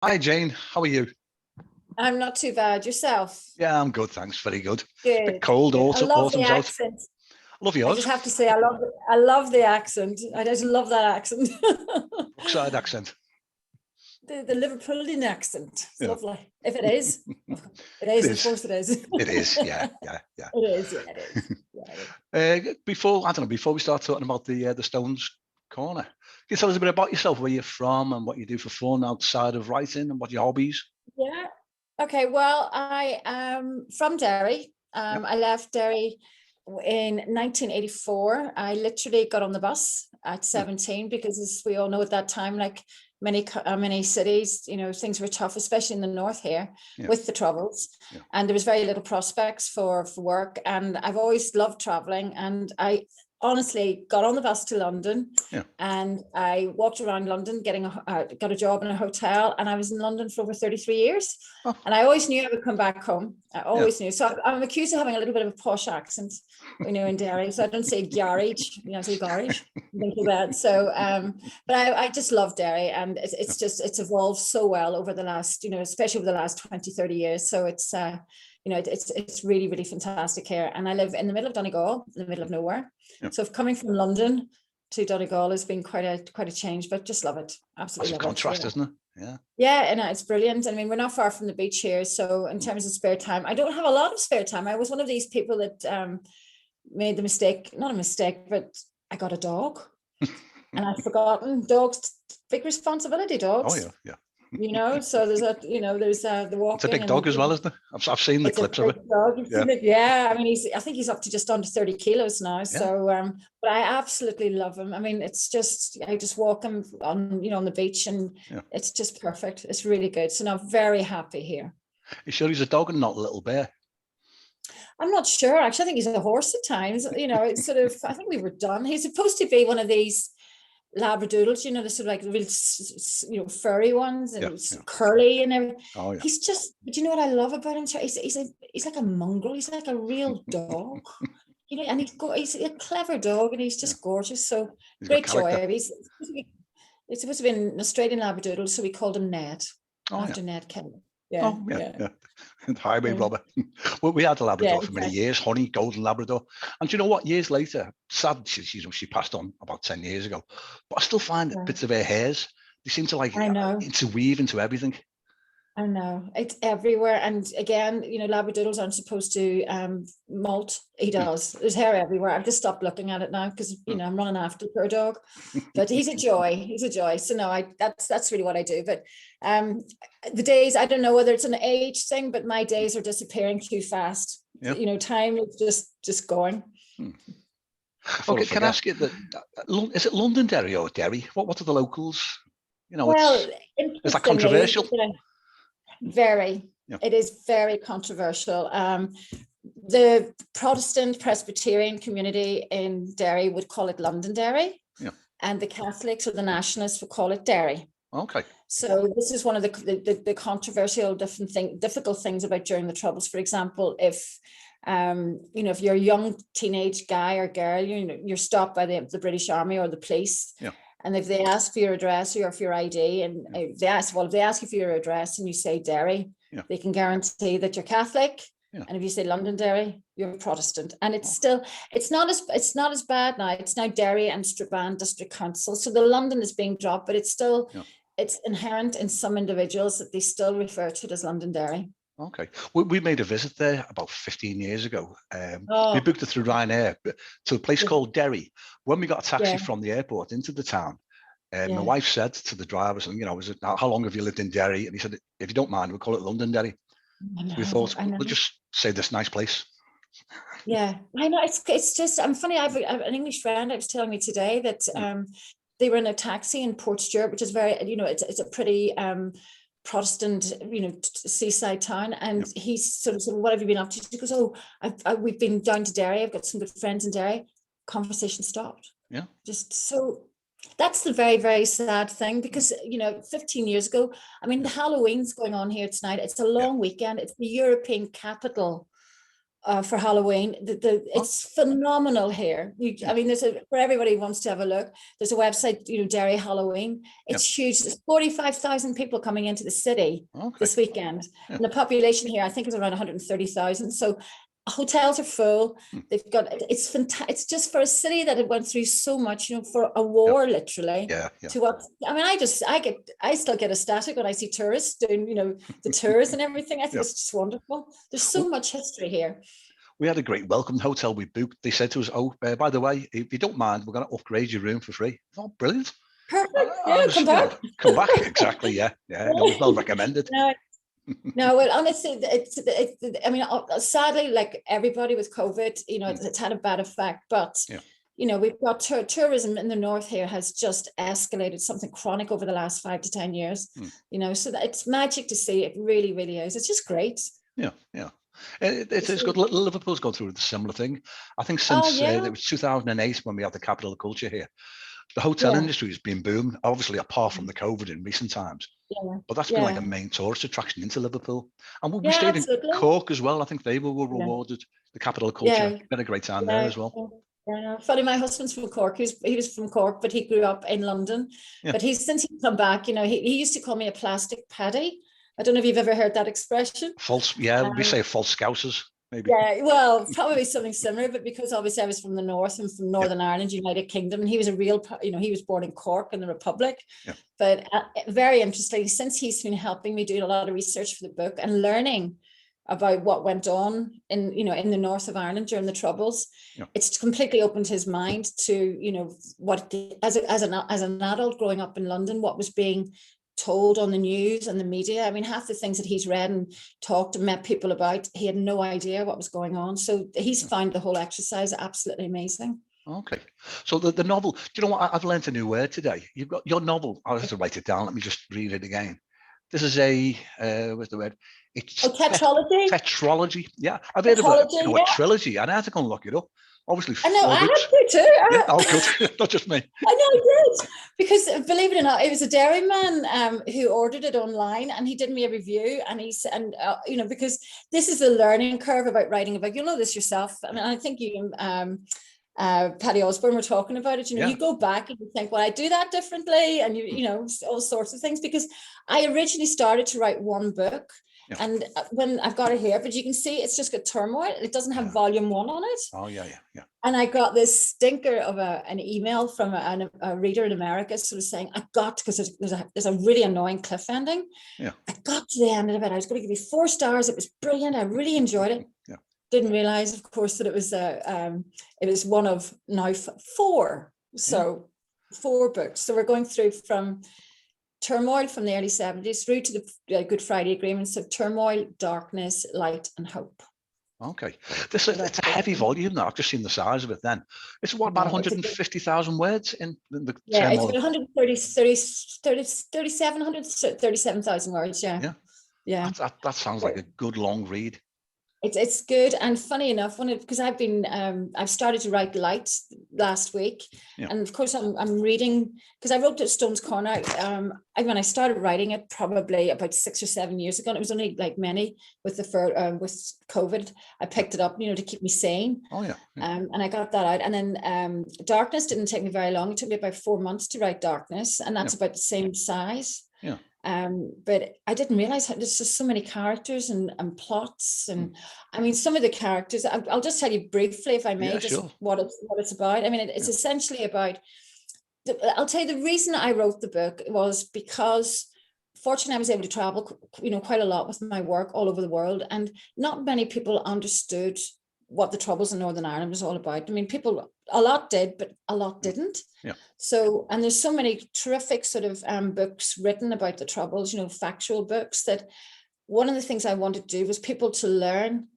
Hi Jane, how are you? I'm not too bad. Yourself? Yeah, I'm good, thanks. Very good. Bit Good, cold, good. I love the autumn's out. accent. Love I yours. just have to say, I love the accent. I just love that accent. Brookside accent. The Liverpoolian accent. It's Yeah, lovely. If it is, it it is. Of is. course, it is. It is. Yeah, yeah, yeah. It is. Yeah, it is. Yeah, it is. Before I don't know, before we start talking about the Stones Corner, can you tell us a bit about yourself, where you're from, and what you do for fun outside of writing, and what your hobbies? Yeah. Okay. Well, I am from Derry. Yep. I left Derry in 1984. I literally got on the bus at Yeah. 17 because, as we all know, at that time, like many cities, things were tough, especially in the north here Yeah. with the troubles, Yeah. and there was very little prospects for work. And I've always loved traveling, and I honestly got on the bus to London. Yeah. And I walked around London, got a job in a hotel, and I was in London for over 33 years. Oh. And I always knew I would come back home. I always Yeah. knew. So I'm accused of having a little bit of a posh accent, in Derry. So I don't say garage, I say garage, things like that. So, but I just love Derry, and it's evolved so well over the last, especially over the last 20, 30 years. So it's really, really fantastic here. And I live in the middle of Donegal, in the middle of nowhere. Yeah. So coming from London to Donegal has been quite a change, but just love it. Absolutely That's a love contrast, it. isn't it? Yeah. Yeah, and it's brilliant. I mean, we're not far from the beach here. So in terms of spare time, I don't have a lot of spare time. I was one of these people that made the mistake, not a mistake, but I got a dog and I'd forgotten dogs, big responsibility, Oh dogs. yeah, yeah. So there's the It's a walking, big dog and as well, isn't it? I've seen the it's a clips of big it. dog. You've Yeah. seen it, yeah. I mean, I think he's up to just under 30 kilos now. Yeah. So, but I absolutely love him. I mean, I just walk him on the beach, and Yeah. it's just perfect. It's really good. So now, very happy here. You sure he's a dog and not a little bear? I'm not sure. Actually, I think he's a horse at times. It's sort of, I think we were done. He's supposed to be one of these Labradoodles, the sort of like the real, furry ones, and Yeah. curly and everything. Oh yeah. He's just, but you know what I love about him? He's like a mongrel. He's like a real dog. And he's a clever dog, and he's just gorgeous. So He's got great character. joy. He's supposed to be an Australian Labradoodle, so we called him Ned, after Ned Kelly. Yeah, Oh yeah. Highway robber. Well, we had a Labrador for many years, honey, golden Labrador. And do you know what? Years later, sad, she passed on about 10 years ago. But I still find bits of her hairs. They seem to interweave into everything. I know, it's everywhere. And again, Labradoodles aren't supposed to molt. He does. There's hair everywhere. I've just stopped looking at it now because I'm running after poor dog. But he's a joy. He's a joy. So no, that's really what I do. But the days, I don't know whether it's an age thing, but my days are disappearing too fast. Yeah. Time is just going. Okay, can I ask you is it Londonderry or Derry? What are the locals? Well, is that controversial? Very. Yeah. It is very controversial. The Protestant Presbyterian community in Derry would call it Londonderry, and the Catholics or the Nationalists would call it Derry. Okay. So this is one of the controversial difficult things about during the Troubles. For example, if if you're a young teenage guy or girl, you're stopped by the British Army or the police. Yeah. And if they ask for your address or for your ID, and if they ask you for your address and you say Derry, they can guarantee that you're Catholic. Yeah. And if you say Londonderry, you're Protestant. And it's not as bad now. It's now Derry and Strabane District Council. So the London is being dropped, but it's still it's inherent in some individuals that they still refer to it as Londonderry. Okay. We made a visit there about 15 years ago. We booked it through Ryanair to a place called Derry. When we got a taxi from the airport into the town, my wife said to the drivers, and how long have you lived in Derry? And he said, if you don't mind, we'll call it Londonderry. So we thought, we'll just say this nice place. Yeah, I know. It's just, I'm funny. I have an English friend. I was telling me today that they were in a taxi in Port Stewart, which is very, it's a pretty Protestant, seaside town. And he sort of said, well, what have you been up to? He goes, we've been down to Derry. I've got some good friends in Derry. Conversation stopped. Yeah. Just so that's the very, very sad thing, because, 15 years ago, I mean, the Halloween's going on here tonight. It's a long weekend. It's the European capital for Halloween. It's phenomenal here. I mean, for everybody who wants to have a look, there's a website, Derry Halloween. It's huge. There's 45,000 people coming into the city this weekend. And the population here, I think, is around 130,000. So hotels are full. They've got, it's fantastic. It's just for a city that it went through so much, for a war, literally. To what, I mean, I still get ecstatic when I see tourists doing, the tours and everything. I think it's just wonderful. There's so much history here. We had a great welcome hotel we booked. They said to us, by the way, if you don't mind, we're going to upgrade your room for free. Oh, brilliant. Perfect. Come back. Come back, exactly, yeah. No, it was well recommended. No, well, honestly, I mean, sadly, like everybody with COVID, it's had a bad effect, but we've got tourism in the north here has just escalated, something chronic over the last 5 to 10 years, so that it's magic to see. It really, really is. It's just great. Yeah. It's good. Liverpool's gone through a similar thing. I think since it was 2008 when we had the capital of culture here. The hotel industry has been booming, obviously apart from the COVID in recent times. But that's been like a main tourist attraction into Liverpool. And we stayed in Cork as well. I think they were rewarded the capital of culture. We had a great time there as well. Funny, my husband's from Cork. He was from Cork, but he grew up in London. But since he's come back, he used to call me a plastic paddy. I don't know if you've ever heard that expression. False, we say false scousers. Maybe. Yeah, well, probably something similar, but because obviously I was from the north and from Northern Ireland, United Kingdom, and he was he was born in Cork in the Republic. But very interesting, since he's been helping me do a lot of research for the book and learning about what went on in the north of Ireland during the Troubles, it's completely opened his mind to what as an adult growing up in London, what was being told on the news and the media. I mean, half the things that he's read and talked and met people about, he had no idea what was going on. So he's found the whole exercise absolutely amazing. Okay. So the novel, do you know what? I've learned a new word today. You've got your novel. I'll have to write it down. Let me just read it again. This is what's the word? It's tetralogy. Tetralogy. Yeah. I've heard about a trilogy, and I had to go and look it up. Obviously, I know, I have to too. Good. Not just me. I know, I did. Because believe it or not, it was a Derry man who ordered it online, and he did me a review, and he said, because this is the learning curve about writing a book. You'll know this yourself. I mean, I think you Paddy Osborne were talking about it. You go back and you think, well, I do that differently, and all sorts of things. Because I originally started to write one book. And when I've got it here, but you can see it's just got Turmoil. It doesn't have volume 1 on it. Oh, yeah. And I got this stinker of an email from a reader in America sort of saying, because there's a really annoying cliff ending. I got to the end of it. I was going to give you 4 stars. It was brilliant. I really enjoyed it. Didn't realize, of course, that it was one of now 4. So 4 books. So we're going through from Turmoil from the early 70s through to the Good Friday agreements of Turmoil, Darkness, Light and Hope. Okay. It's a heavy volume now. I've just seen the size of it then. It's about 150,000 words in the Turmoil? It's about 37,000 words, Yeah. That sounds like a good long read. It's good, and funny enough, because I've started to write Light last week, and of course I'm reading, because I wrote Stones Corner. When I started writing it, probably about 6 or 7 years ago, and it was only like many with with COVID. I picked it up, to keep me sane. And I got that out, and then Darkness didn't take me very long. It took me about 4 months to write Darkness, and that's about the same size. But I didn't realize there's just so many characters and plots, and I mean, some of the characters, I'll just tell you briefly, if I may, what it's about. I mean, it's essentially about, I'll tell you the reason I wrote the book was because fortunately I was able to travel, quite a lot with my work all over the world, and not many people understood what the Troubles in Northern Ireland was all about. I mean, a lot did, but a lot didn't. So, and there's so many terrific sort of books written about the Troubles, factual books, that one of the things I wanted to do was people to learn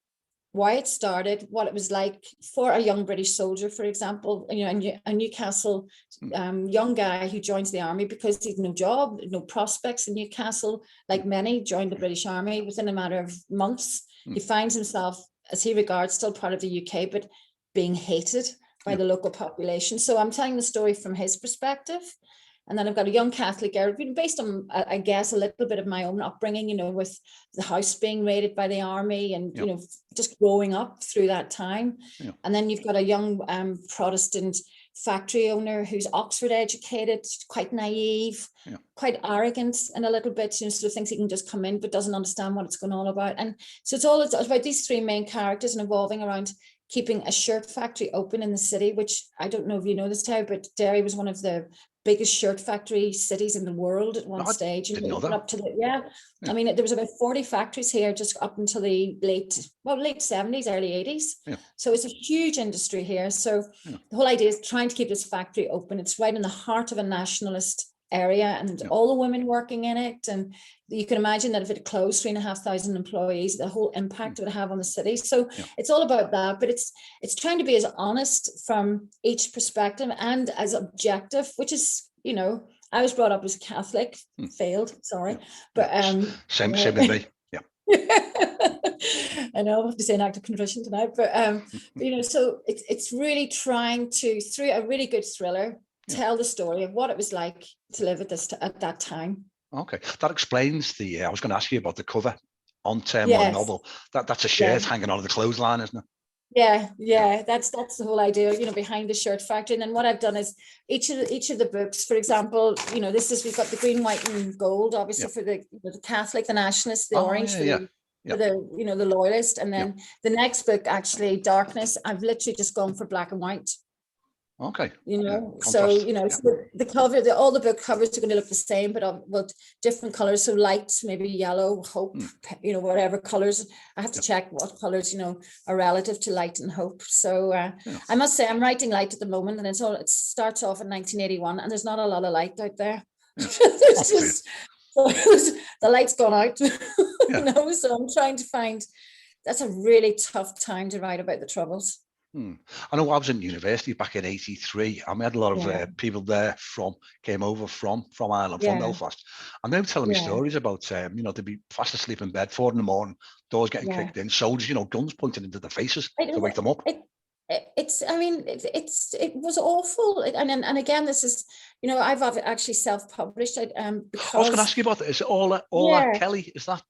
why it started, what it was like for a young British soldier, for example, a Newcastle young guy who joins the army because he's no job, no prospects in Newcastle, like many joined the British Army. Within a matter of months, he finds himself, as he regards, still part of the UK, but being hated by the local population. So I'm telling the story from his perspective. And then I've got a young Catholic girl, based on, I guess, a little bit of my own upbringing, with the house being raided by the army and, just growing up through that time. Yeah. And then you've got a young Protestant factory owner who's Oxford educated, quite naive, quite arrogant and a little bit, sort of thinks he can just come in but doesn't understand what it's going on about. And so it's about these three main characters and evolving around keeping a shirt factory open in the city, which I don't know if you know this, Terry, but Derry was one of the biggest shirt factory cities in the world at one stage. Didn't know that. Up to I mean, there was about 40 factories here just up until the late 70s, early 80s. Yeah. So it's a huge industry here. So the whole idea is trying to keep this factory open. It's right in the heart of a nationalist area, and all the women working in it. And you can imagine that if it closed 3,500 employees, the whole impact it would have on the city. So it's all about that, but it's trying to be as honest from each perspective and as objective, which is, I was brought up as a Catholic, failed, sorry, but same with me. Yeah. I know I have to say an act of contrition tonight, but so it's really trying to, through a really good thriller, tell the story of what it was like to live at that time. Okay, that explains the. I was going to ask you about the cover on Turmoil novel. That's a shirt hanging on the clothesline, isn't it? Yeah. That's the whole idea, behind the shirt factory. And then what I've done is each of the books, for example, we've got the green, white, and gold, obviously for the Catholic, the nationalist, the orange for the loyalist, and then the next book, actually, Darkness, I've literally just gone for black and white. Okay. So the cover, all the book covers are going to look the same, but with different colors. So light, maybe yellow, hope, whatever colors. I have to check what colors, are relative to light and hope. So I must say I'm writing light at the moment, and it starts off in 1981, and there's not a lot of light out there. There's just the light's gone out, so I'm trying to find. That's a really tough time to write about the Troubles. I know I was in university back in '83, and we had a lot of people there came over from Ireland, from Belfast, and they were telling me stories about they'd be fast asleep in bed, 4 a.m, doors getting kicked in, soldiers, guns pointed into their faces to wake them up. It was awful, and again, this is I've actually self-published. I was going to ask you about that. Is it Orla Kelly? Is that?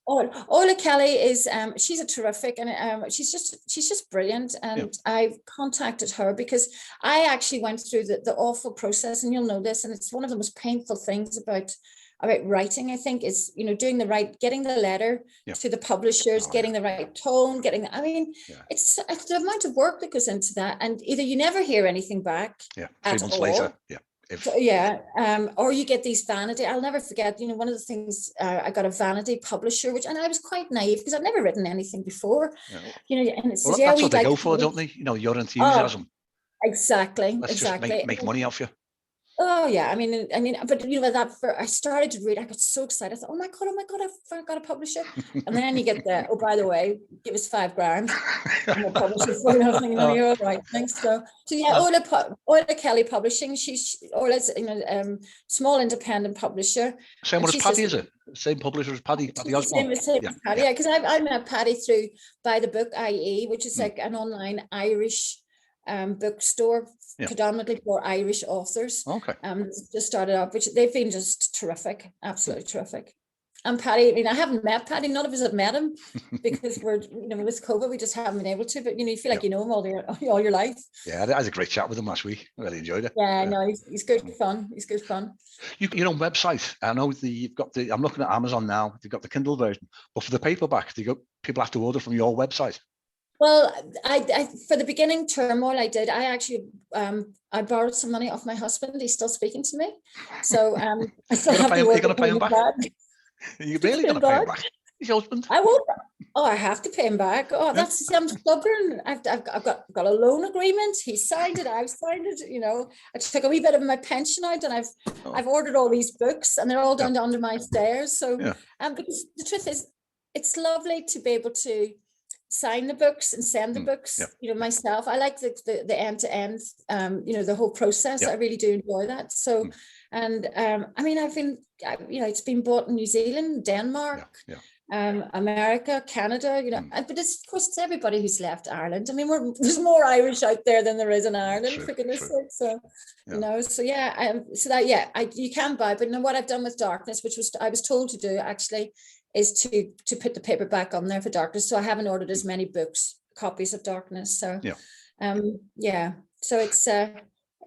Orla Kelly is she's a terrific, and she's just brilliant, and I contacted her because I actually went through the awful process, and you'll know this, and it's one of the most painful things about writing, I think, is getting the letter to the publishers, getting the right tone, it's the amount of work that goes into that, and either you never hear anything back 3 months later or you get these vanity. I'll never forget, one of the things, I got a vanity publisher, and I was quite naive because I'd never written anything before. And it says, that's what they go for, don't they? Your enthusiasm. Exactly. Let's just make money off you. Oh yeah, but I started to read. I got so excited. I thought, oh my god, I've got a publisher. And then you get the, oh, by the way, give us $5,000. And we'll publish it for nothing. You're all right, thanks. So Orla Kelly Publishing. Orla's small independent publisher. Same one as Paddy, is it? Same publisher as Paddy Osborne. Same as Paddy, because I met Paddy through By the Book IE, which is like an online Irish bookstore, predominantly for Irish authors. Okay. Just started up, which they've been just terrific, absolutely terrific. And Paddy, I haven't met Paddy, none of us have met him because we're, with COVID, we just haven't been able to, but you feel like you know him all your life. Yeah, I had a great chat with him last week. I really enjoyed it. Yeah, no, he's good fun. He's good fun. Website. I know I'm looking at Amazon now, they've got the Kindle version, but for the paperback, people have to order from your website. Well, I for the beginning Turmoil, I did. I actually I borrowed some money off my husband. He's still speaking to me, so I still have to work. You're going to pay him back? You're really going to pay him back? His husband? I won't. Oh, I have to pay him back. Oh, I'm stubborn. I've got a loan agreement. He signed it. I've signed it. I took a wee bit of my pension out, and I've ordered all these books, and they're all down under my stairs. So, because the truth is, it's lovely to be able to sign the books and send the books, myself. I like the end to end, the whole process. I really do enjoy that. So, and I've been, it's been bought in New Zealand, Denmark, America, Canada, but of course it's everybody who's left Ireland. I mean, there's more Irish out there than there is in Ireland, for goodness sake. So, you can buy, but what I've done with Darkness, which I was told to do actually, is to put the paperback on there for Darkness. So I haven't ordered as many copies of Darkness. So, so it's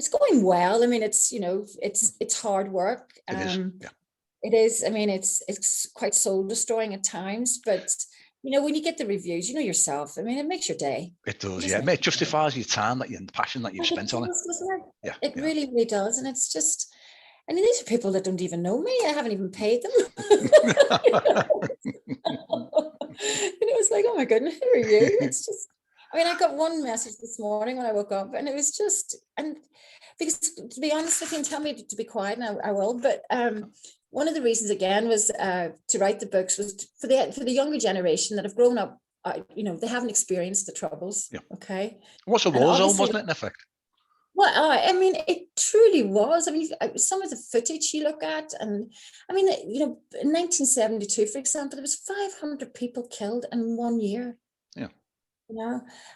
going well. I mean, it's hard work. It is. I mean, it's quite soul destroying at times, but when you get the reviews, yourself. I mean, it makes your day. It does, yeah. It justifies your time and the passion that you've spent on it. Yeah, it really, really does, and it's just. I mean, these are people that don't even know me. I haven't even paid them. It's like, oh my goodness, who are you? It's just. I mean, I got one message this morning when I woke up, and it was just, because to be honest with you, and tell me to be quiet, and I will, but one of the reasons again was to write the books was for the younger generation that have grown up, they haven't experienced the Troubles. Yeah. Okay. What's a war zone, wasn't it, in effect? Well, I mean, it truly was. I mean, some of the footage you look at, and I mean, in 1972, for example, there was 500 people killed in 1 year. Yeah.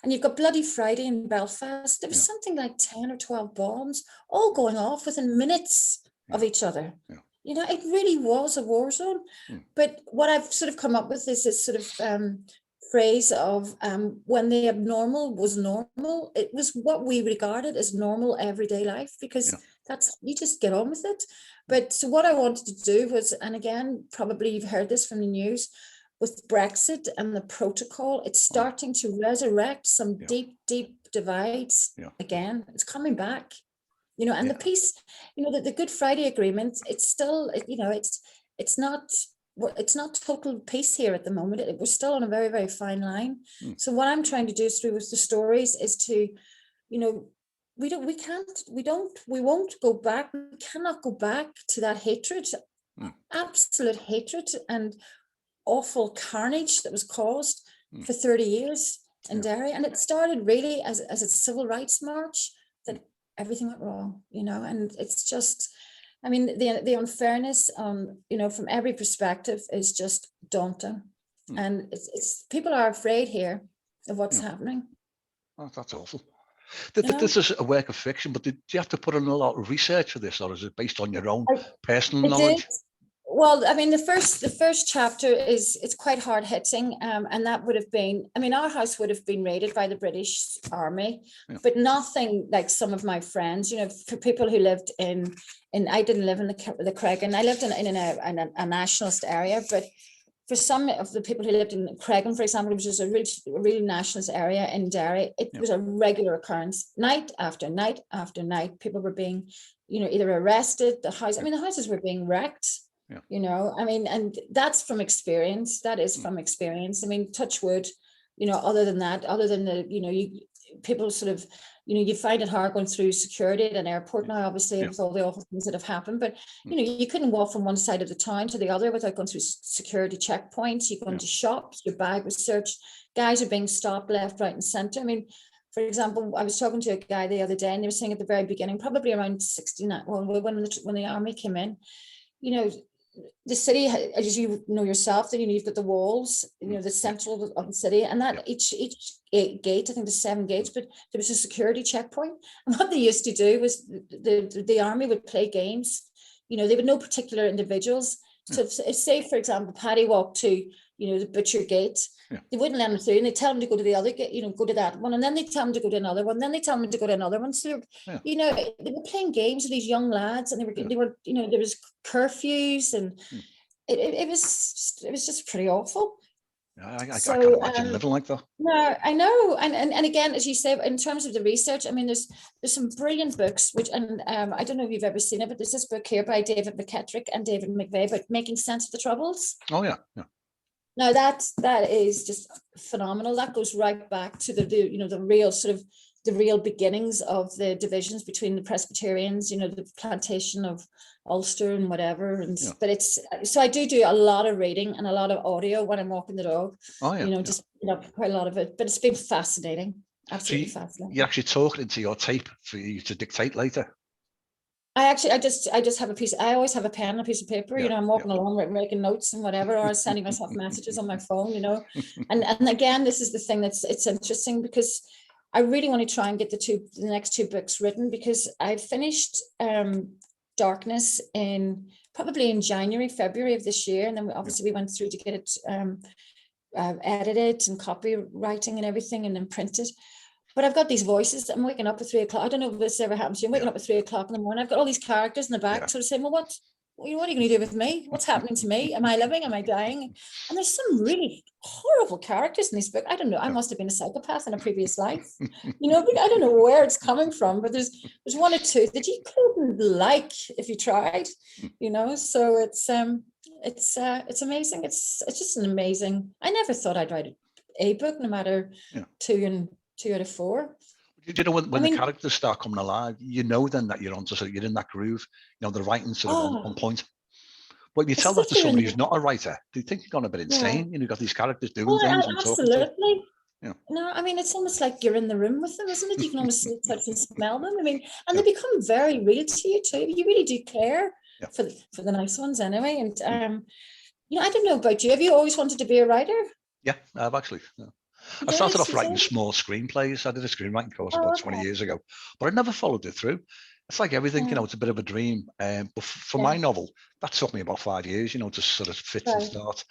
And you've got Bloody Friday in Belfast. There was something like 10 or 12 bombs all going off within minutes of each other. Yeah. It really was a war zone. But what I've sort of come up with is this sort of phrase of when the abnormal was normal, it was what we regarded as normal everyday life, because that's, you just get on with it. But so what I wanted to do was, and again, probably you've heard this from the news, with Brexit and the protocol, it's starting to resurrect some deep divides again. It's coming back. And the peace, the Good Friday Agreement, it's still, it's not total peace here at the moment. We're still on a very, very fine line. So what I'm trying to do through with the stories is to, we won't go back. We cannot go back to that hatred, absolute hatred and awful carnage that was caused for 30 years in Derry. And it started really as a civil rights march that everything went wrong, and it's just, I mean, the unfairness, from every perspective is just daunting. And it's people are afraid here of what's happening. Oh, that's awful. This is a work of fiction, but did you have to put in a lot of research for this, or is it based on your own personal knowledge? Well, I mean, the first chapter it's quite hard hitting, and that would have been, I mean, our house would have been raided by the British Army, but nothing like some of my friends, for people who lived in I didn't live in the Cregan, I lived in a nationalist area, but for some of the people who lived in Cregan, for example, which is a really nationalist area in Derry, it was a regular occurrence. Night after night after night, people were being, either arrested, the houses were being wrecked. I mean, and that's from experience. That is from experience. I mean, touch wood, other than the, people sort of, you find it hard going through security at an airport now, obviously, with all the awful things that have happened. But, you couldn't walk from one side of the town to the other without going through security checkpoints. You go into shops, your bag was searched. Guys are being stopped left, right, and centre. I mean, for example, I was talking to a guy the other day, and they were saying at the very beginning, probably around 69, when the army came in, the city, as you know yourself, that you've got the walls, the central of the city, and that each gate, I think there's 7 gates, but there was a security checkpoint. And what they used to do was the army would play games. They would know particular individuals. So if, say, for example, Paddy walked to, the butcher gate, they wouldn't let him through, and they tell him to go to the other gate, go to that one, and then they tell him to go to another one, then they tell him to go to another one. So, they were playing games with these young lads, and they were, there was curfews, and it was just pretty awful. I can't imagine living like that. No, I know, and again, as you say, in terms of the research, I mean, there's some brilliant books, which, and I don't know if you've ever seen it, but there's this book here by David McKettrick and David McVeigh about making sense of the Troubles. Oh yeah. Now that is just phenomenal. That goes right back to the real beginnings of the divisions between the Presbyterians, the plantation of Ulster and whatever. And but so I do a lot of reading and a lot of audio when I'm walking the dog. Oh yeah. Just quite a lot of it. But it's been fascinating. Absolutely fascinating. You're actually talking into your tape for you to dictate later. I just have I always have a pen and a piece of paper, you know, I'm walking along making notes and whatever, or sending myself messages on my phone, you know. And again, this is the thing it's interesting, because I really want to try and get the next two books written, because I finished Darkness probably in January, February of this year. And then we went through to get it edited and copywriting and everything, and then printed. But I've got these voices. I'm waking up at 3 o'clock. I don't know if this ever happens to you. I'm waking up at 3 o'clock in the morning. I've got all these characters in the back sort of saying, well, what are you going to do with me? What's happening to me? Am I living? Am I dying? And there's some really horrible characters in this book. I don't know. I must have been a psychopath in a previous life. You know, I don't know where it's coming from, but there's one or two that you couldn't like if you tried, you know. So it's amazing. It's just an amazing. I never thought I'd write a book, no matter 2 out of 4. You know, when the characters start coming alive, you know then that you're onto, so you're in that groove. You know, the writing's sort of on point. But you tell that to somebody who's not a writer, do you think you're going a bit insane? You know, you've got these characters doing things and absolutely. No, I mean, it's almost like you're in the room with them, isn't it? You can almost touch and smell them. I mean, and they become very real to you too. You really do care for the nice ones anyway. And you know, I don't know about you. Have you always wanted to be a writer? Yeah, I've actually. I started off writing small screenplays. I did a screenwriting course about 20 years ago, but I never followed it through. It's like everything, you know, it's a bit of a dream. But for my novel, that took me about 5 years, you know, to sort of fit and start.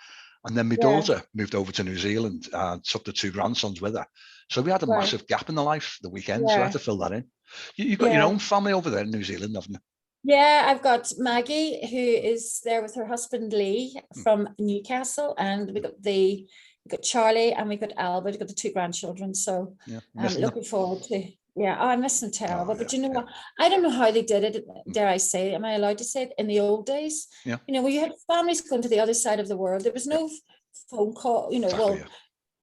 And then my daughter moved over to New Zealand and took the 2 grandsons with her. So we had a massive gap in the life, the weekend, so I had to fill that in. You've got your own family over there in New Zealand, haven't you? Yeah, I've got Maggie, who is there with her husband Lee from Newcastle, and we got Charlie, and we got Albert. We got the 2 grandchildren. So I'm looking forward to. Yeah, I miss them terrible. But you know what? I don't know how they did it. Dare I say? Am I allowed to say it? In the old days, you know, when you had families going to the other side of the world, there was no phone call. You know, exactly,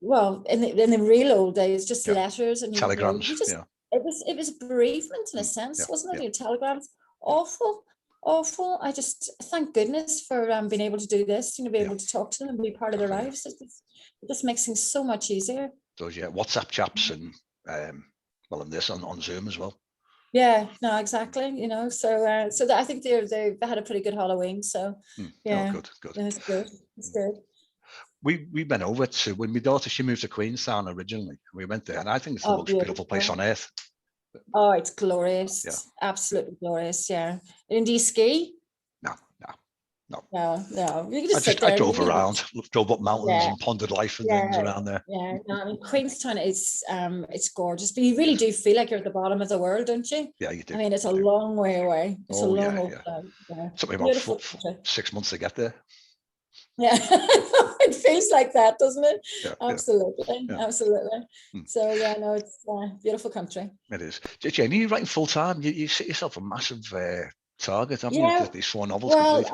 well, in the real old days, just letters and telegrams. It was bereavement in a sense, wasn't it? Your telegrams, awful. I just thank goodness for being able to do this. You know, be able to talk to them and be part of their lives. It just makes things so much easier. Those WhatsApp chats and and this on Zoom as well. Yeah, no, exactly. You know, so that I think they had a pretty good Halloween. So good. It's good. It's good. We went over to, when my daughter, she moved to Queenstown originally. We went there, and I think it's the most beautiful place on earth. Oh, it's glorious. Absolutely glorious. Yeah. And do you ski? No. I drove around, drove up mountains and pondered life and things around there. Yeah, no, I mean, Queenstown is it's gorgeous, but you really do feel like you're at the bottom of the world, don't you? Yeah, you do. I mean, it's a long way away. It's a long way away. It took me about 6 months to get there. Yeah, it feels like that, doesn't it? Absolutely. So no, it's a beautiful country. It is. Jamie, you're writing full time. You set yourself a massive target, haven't you? These 4 novels complete.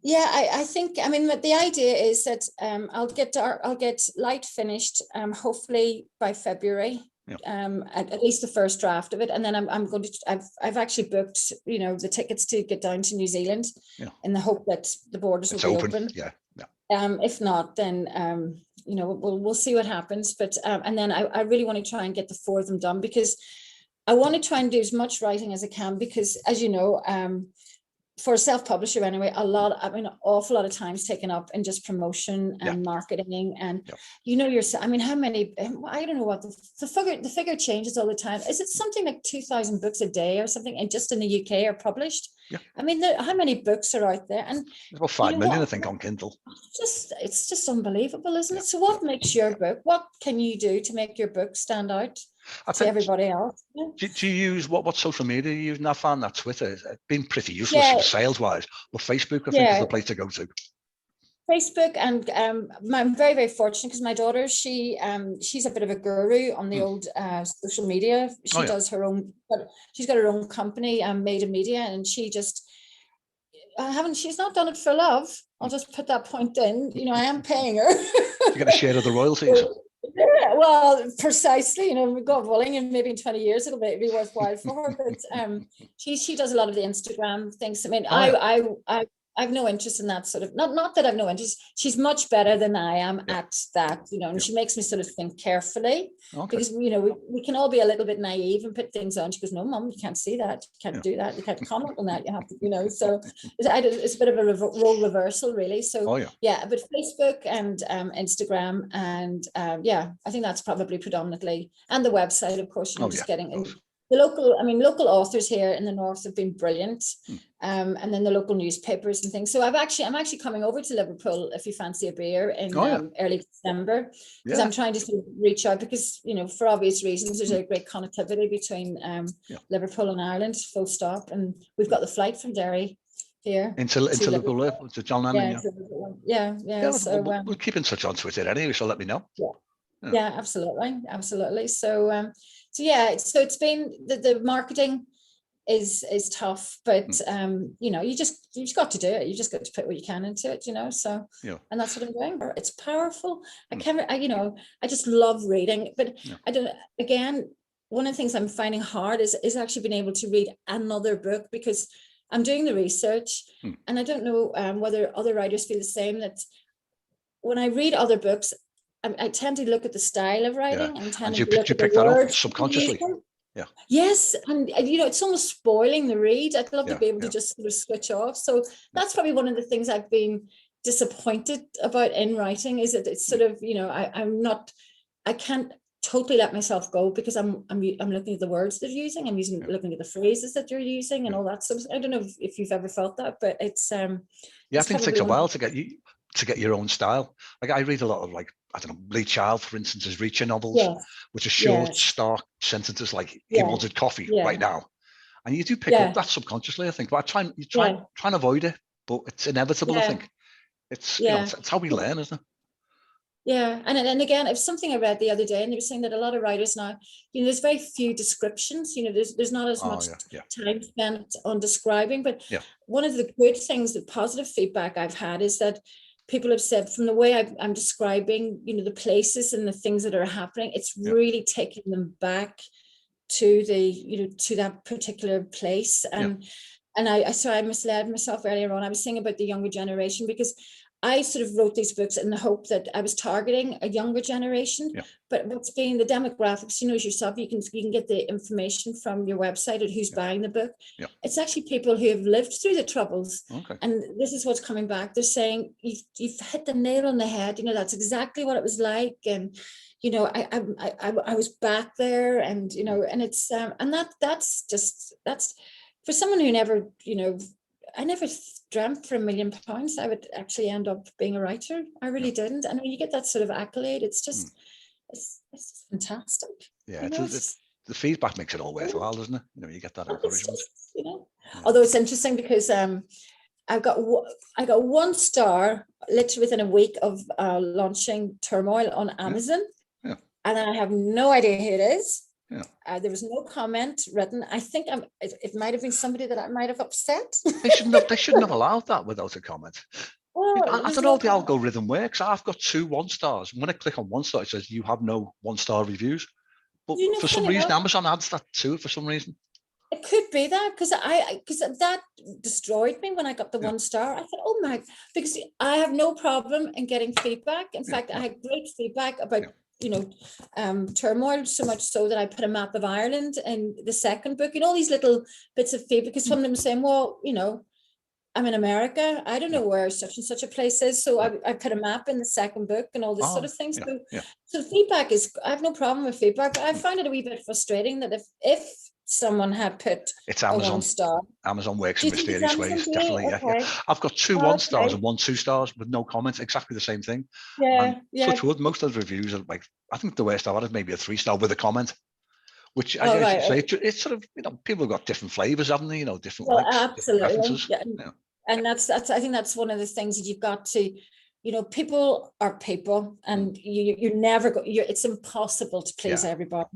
I think, I mean, the idea is that I'll get Light finished hopefully by February. At least the first draft of it, and then I'm going to. I've actually booked, you know, the tickets to get down to New Zealand, in the hope that the borders will be open. If not, then you know, we'll see what happens. But and then I really want to try and get the 4 of them done, because I want to try and do as much writing as I can, because as you know, for a self-publisher anyway, an awful lot of time's taken up in just promotion and marketing, and you know yourself. I mean, how many? I don't know what the figure changes all the time. Is it something like 2,000 books a day or something? And just in the UK are published. I mean, how many books are out there? And about 5 million, I think, on Kindle. It's just unbelievable, isn't it? So, what makes your book? What can you do to make your book stand out to everybody else? Do you use what social media you use? And I found that Twitter has been pretty useless sales wise, but Facebook, I think, is the place to go to. Facebook, and I'm very, very fortunate because my daughter, she's a bit of a guru on the old social media. She does her own, but she's got her own company, Made in Media, and she's not done it for love. I'll just put that point in. You know, I am paying her. You get a share of the royalties. Yeah, well, precisely. You know, God willing, and maybe in 20 years it'll be worthwhile for her. But she does a lot of the Instagram things. I mean, I I've no interest in that sort of, not that I've no interest. She's much better than I am at that, you know, and she makes me sort of think carefully, because, you know, we can all be a little bit naive and put things on. She goes, no, Mum, you can't see that. You can't do that. You can't comment on that. You have to, you know, so it's a bit of a role reversal, really. So, but Facebook and Instagram and, I think that's probably predominantly, and the website, of course, you know, just getting the local authors here in the north have been brilliant, and then the local newspapers and things. So I'm actually coming over to Liverpool if you fancy a beer in early December, because I'm trying to sort of reach out, because, you know, for obvious reasons, there's a great connectivity between Liverpool and Ireland, full stop, and we've got the flight from Derry here into Liverpool, to John Lennon. So we'll keep in touch on Twitter anyway, so let me know. Yeah, absolutely. So so it's been the marketing is tough, but you know, you just got to do it. You just got to put what you can into it, you know. So and that's what I'm doing. It's powerful. I just love reading, but I don't. Again, one of the things I'm finding hard is actually being able to read another book, because I'm doing the research, and I don't know whether other writers feel the same, that when I read other books, I tend to look at the style of writing and tend to look at the words subconsciously. Yes, and you know, it's almost spoiling the read. I'd love to be able to just sort of switch off. So that's probably one of the things I've been disappointed about in writing, is that it's sort of, you know, I can't totally let myself go, because I'm looking at the words they're using. I'm looking at the phrases that you're using and all that stuff. I don't know if you've ever felt that, but it's I think it takes a while to get your own style. Like I read a lot of, like, I don't know, Lee Child, for instance, his Reacher novels, which are short, stark sentences like, he wanted coffee right now. And you do pick up that subconsciously, I think. But try and avoid it, but it's inevitable, I think. It's, you know, it's how we learn, isn't it? Yeah, and again, it's something I read the other day, and they were saying that a lot of writers now, you know, there's very few descriptions. You know, there's not as much time spent on describing. But one of the good things, the positive feedback I've had, is that people have said, from the way I'm describing, you know, the places and the things that are happening, it's really taking them back to to that particular place. And I misled myself earlier on. I was saying about the younger generation, because I sort of wrote these books in the hope that I was targeting a younger generation, but what's being the demographics, you know, as yourself, you can get the information from your website of who's buying the book. It's actually people who have lived through the Troubles. And this is what's coming back. They're saying, you've hit the nail on the head. You know, that's exactly what it was like. And, you know, I was back there, and, you know, and it's, and that's for someone who never, you know, I never dreamt for £1 million I would actually end up being a writer. I really didn't. And when you get that sort of accolade, it's just, it's just fantastic. Yeah, it's the feedback makes it all worthwhile, doesn't it? You know, you get that encouragement. You know, although it's interesting, because I got 1 star literally within a week of launching Turmoil on Amazon, and I have no idea who it is. There was no comment written. I think it might have been somebody that I might have upset. They shouldn't have allowed that without a comment. Well, I don't know how the algorithm works. I've got 2 1-stars. When I click on 1 star, it says you have no 1-star reviews. But for some reason, Amazon adds that too. For some reason, it could be that, because that destroyed me when I got the 1 star. I thought, oh my, because I have no problem in getting feedback. In fact, I had great feedback about. You know, Turmoil, so much so that I put a map of Ireland in the second book, and all these little bits of feedback, because some of them saying, well, you know, I'm in America, I don't know where such and such a place is, so I put a map in the second book and all this sort of thing. So feedback is, I have no problem with feedback, but I found it a wee bit frustrating that if someone had put it's Amazon. 1 star. Amazon works in mysterious ways, definitely. Yeah. I've got 2 1-stars and 1 2-stars with no comments, exactly the same thing. Touch wood, most of the reviews are like, I think the worst I've had is maybe a 3-star with a comment, which I should say, it's sort of, you know, people have got different flavors, haven't they? You know, different likes, absolutely. different preferences. And that's I think that's one of the things that you've got to, you know, people are people, and you're never it's impossible to please everybody.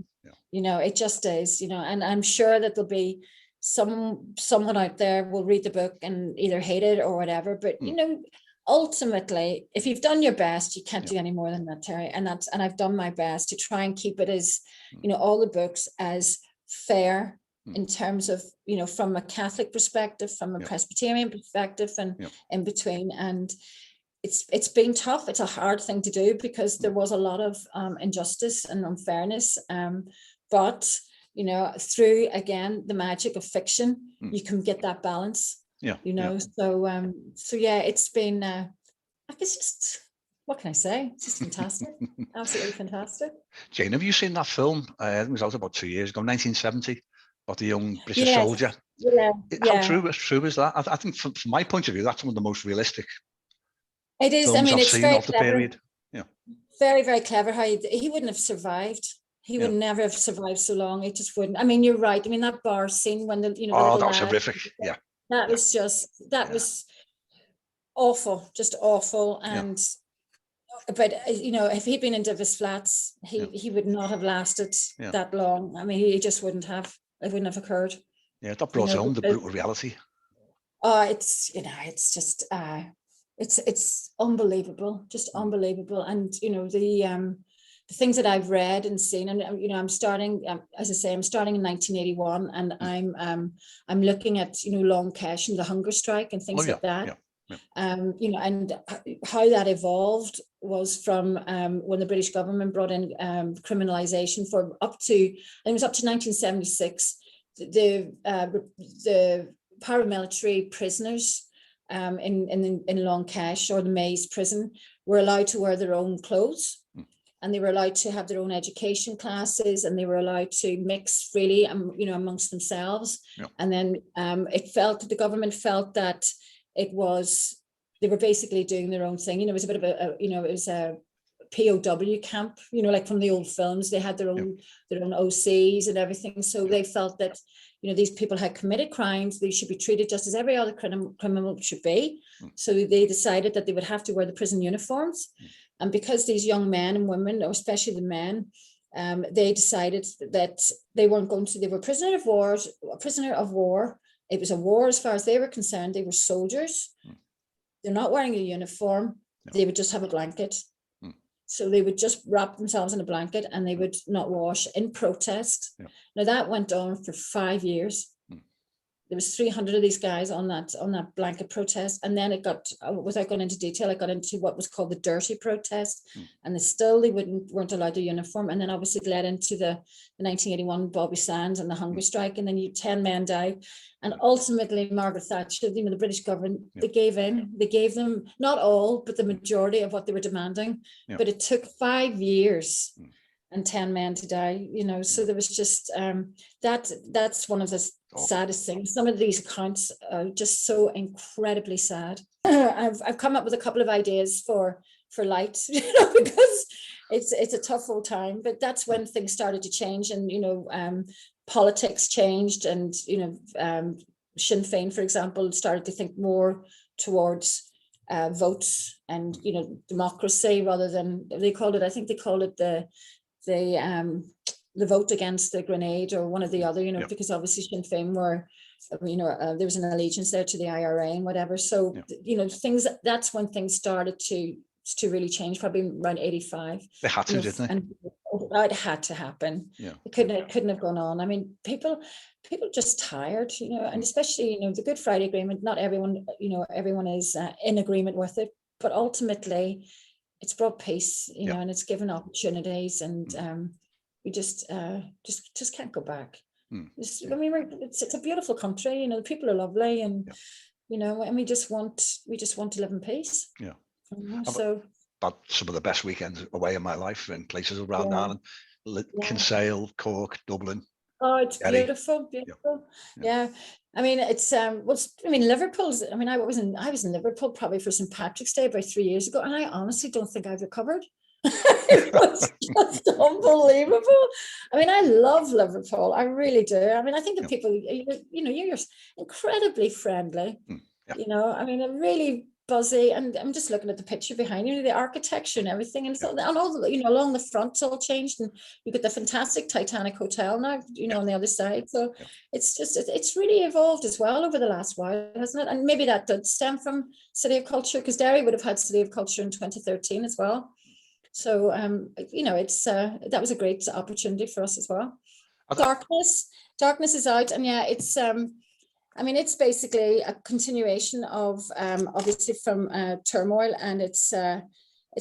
You know, it just is, you know, and I'm sure that there'll be someone out there will read the book and either hate it or whatever, but you know, ultimately, if you've done your best, you can't do any more than that, Terry. And I've done my best to try and keep it as, you know, all the books as fair in terms of, from a Catholic perspective, from a Presbyterian perspective, and in between. And it's been tough. It's a hard thing to do because there was a lot of injustice and unfairness. But, through, again, the magic of fiction, you can get that balance. So yeah, it's been, it's just, what can I say? It's just fantastic. Absolutely fantastic. Jane, have you seen that film? I think it was out about 2 years ago, 1970, about the young British soldier. How true is that? I think from my point of view, that's one of the most realistic. It is. I mean, it's very clever. Period. Yeah. Very, very clever. How he wouldn't have survived. He would never have survived so long. It just wouldn't. I mean, you're right. I mean, that bar scene when the that was horrific. Yeah. That was just was awful, just awful. And but if he'd been in Divis Flats, he would not have lasted that long. I mean, he just wouldn't have. It wouldn't have occurred. Yeah, that brought home the brutal reality. Oh, it's it's just it's unbelievable, just unbelievable. And the things that I've read and seen, and I'm starting, as I say, I'm starting in 1981, and I'm looking at Long Kesh and the hunger strike and things like that. And how that evolved was from when the British government brought in criminalization for up to, I think it was up to 1976, the paramilitary prisoners in Long Kesh or the Maze prison were allowed to wear their own clothes. And they were allowed to have their own education classes, and they were allowed to mix freely, amongst themselves. And then the government felt that they were basically doing their own thing. It was a bit of it was a POW camp, like from the old films. They had their own OCs and everything. So they felt that, these people had committed crimes. They should be treated just as every other criminal should be. So they decided that they would have to wear the prison uniforms. And because these young men and women, or especially the men, they decided that they weren't going to, they were prisoner of war. It was a war as far as they were concerned. They were soldiers. They're not wearing a uniform. They would just have a blanket. So they would just wrap themselves in a blanket and they would not wash in protest. Now that went on for 5 years. There was 300 of these guys on that blanket protest. And then it got, without going into detail, it got into what was called the dirty protest. And they weren't allowed their uniform. And then obviously it led into the 1981 Bobby Sands and the hunger strike. And then 10 men died. And ultimately Margaret Thatcher, the British government, they gave in. They gave them, not all, but the majority of what they were demanding. But it took 5 years. And 10 men to die, so there was just that's one of the saddest things. Some of these accounts are just so incredibly sad. I've come up with a couple of ideas for light, because it's a tough old time, but that's when things started to change, and politics changed, and Sinn Féin, for example, started to think more towards votes and democracy rather than, I think they called it the vote against the grenade or one or the other, because obviously Sinn Féin were, there was an allegiance there to the IRA and whatever. So, that's when things started to really change, probably around 85. They had to, didn't they? And it had to happen. It couldn't have gone on. I mean, people just tired, and especially, the Good Friday Agreement, not everyone, everyone is in agreement with it, but ultimately it's brought peace, and it's given opportunities, and we just can't go back. I mean, it's a beautiful country, the people are lovely, and and we just want to live in peace. So I've had some of the best weekends away in my life in places around Ireland, Kinsale, Cork, Dublin. Oh, it's Derry. beautiful. Yeah. I mean, it's Liverpool's. I mean, I was in Liverpool probably for St. Patrick's Day about 3 years ago, and I honestly don't think I've recovered. It was just unbelievable. I mean, I love Liverpool. I really do. I mean, I think the people, you're incredibly friendly. I mean, I'm really buzzy, and I'm just looking at the picture behind the architecture and everything, and so and all the, along the front it's all changed, and you get the fantastic Titanic Hotel now, on the other side. So it's really evolved as well over the last while, hasn't it? And maybe that did stem from City of Culture, because Derry would have had City of Culture in 2013 as well. So that was a great opportunity for us as well. Darkness is out, and yeah, it's I mean, it's basically a continuation of obviously from Turmoil, and it's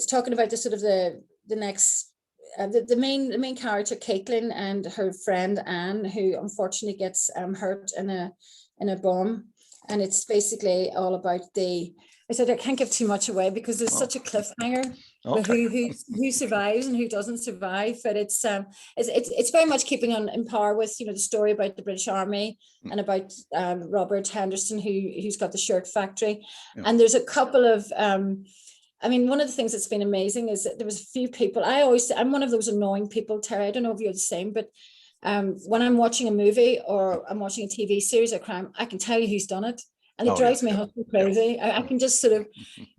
talking about the sort of the next the main character Caitlin and her friend Anne, who unfortunately gets hurt in a bomb, and it's basically all about I said I can't give too much away because there's such a cliffhanger. Okay. Who survives and who doesn't survive, but it's very much keeping in par with the story about the British Army and about Robert Henderson who's got the shirt factory, and there's a couple of I mean, one of the things that's been amazing is that there was a few people. I'm one of those annoying people, Terry. I don't know if you're the same, but when I'm watching a movie or I'm watching a TV series or crime, I can tell you who's done it. And it drives my husband crazy. I can just sort of,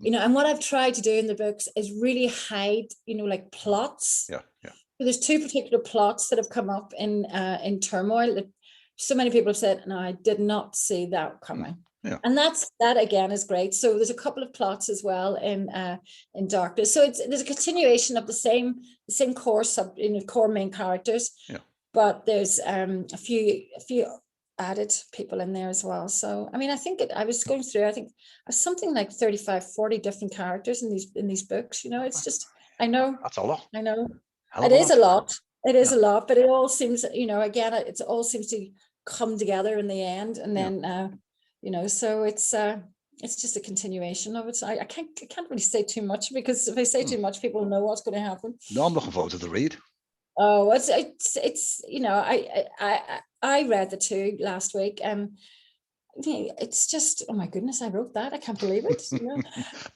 and what I've tried to do in the books is really hide, like plots. So there's two particular plots that have come up in Turmoil that so many people have said, no, I did not see that coming. And that again is great. So there's a couple of plots as well in Darkness. So there's a continuation of the same core core main characters. But there's a few added people in there as well. So I mean, I think I was going through, I think something like 35-40 different characters in these books. It's just, I know that's a lot. I know it is a lot. It is a lot, but it all seems, again, it all seems to come together in the end, and then so it's just a continuation of it. So I can't really say too much, because if I say too much, people know what's going to happen. No, I'm looking forward to the read. Oh, it's I read the two last week, and it's just, oh my goodness, I wrote that. I can't believe it.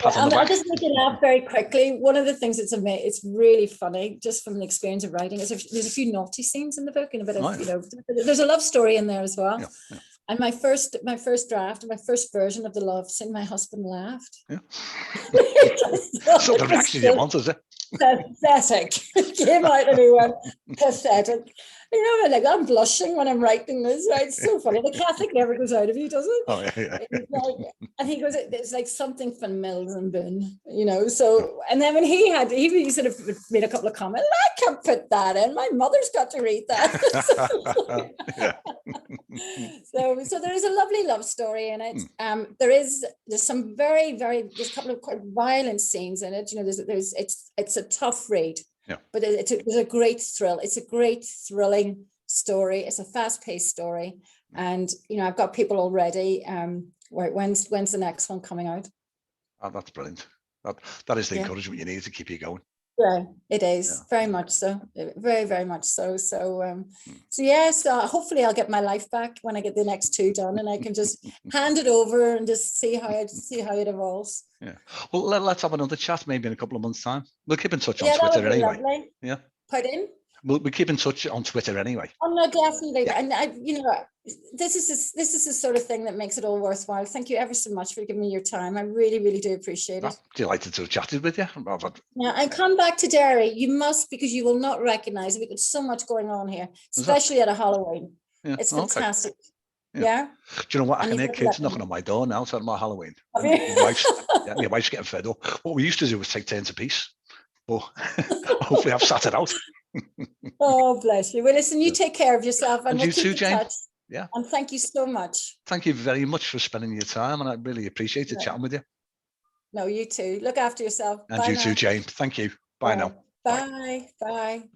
I'll just make you laugh very quickly. One of the things that's amazing, it's really funny, just from the experience of writing, is there's a few naughty scenes in the book, and a bit of there's a love story in there as well. And my first draft, my first version of the love scene, my husband laughed. So the reaction you want, is it? Pathetic. It came out and he went, pathetic. Like, I'm blushing when I'm writing this, right? It's so funny. The Catholic never goes out of you, does it? Oh, yeah. And he goes, it's like something from Mills and Boone, so, and then when he sort of made a couple of comments, I can't put that in. My mother's got to read that. So there is a lovely love story in it. There's some there's a couple of quite violent scenes in it. It's a tough read. But there's a great thrill. It's a great thrilling story. It's a fast-paced story, and I've got people already. When's the next one coming out? Oh, that's brilliant. That is the encouragement you need to keep you going. Yeah, it is very much so. Very, very much so. So hopefully I'll get my life back when I get the next two done, and I can just hand it over and just see how it evolves. Yeah. Well, let's have another chat maybe in a couple of months' time. We'll keep in touch on Twitter anyway. Lovely. Yeah. Pardon? We keep in touch on Twitter anyway. Oh no, definitely. Yeah. And this is the sort of thing that makes it all worthwhile. Thank you ever so much for giving me your time. I really, really do appreciate it. I'm delighted to have chatted with you. Yeah, and come back to Derry. You must, because you will not recognise it. We've got so much going on here, especially at a Halloween. Yeah. It's fantastic. Okay. Yeah. Do you know what? I can hear kids knocking on my door now at my Halloween. My wife's getting fed up. What we used to do was take turns apiece. But hopefully I've sat it out. Oh, bless you. Well, listen, you take care of yourself. And you too, Jane. Yeah. And thank you so much. Thank you very much for spending your time, and I really appreciate it chatting with you. No, you too. Look after yourself. And you too, Jane. Thank you. Bye now. Bye. Bye.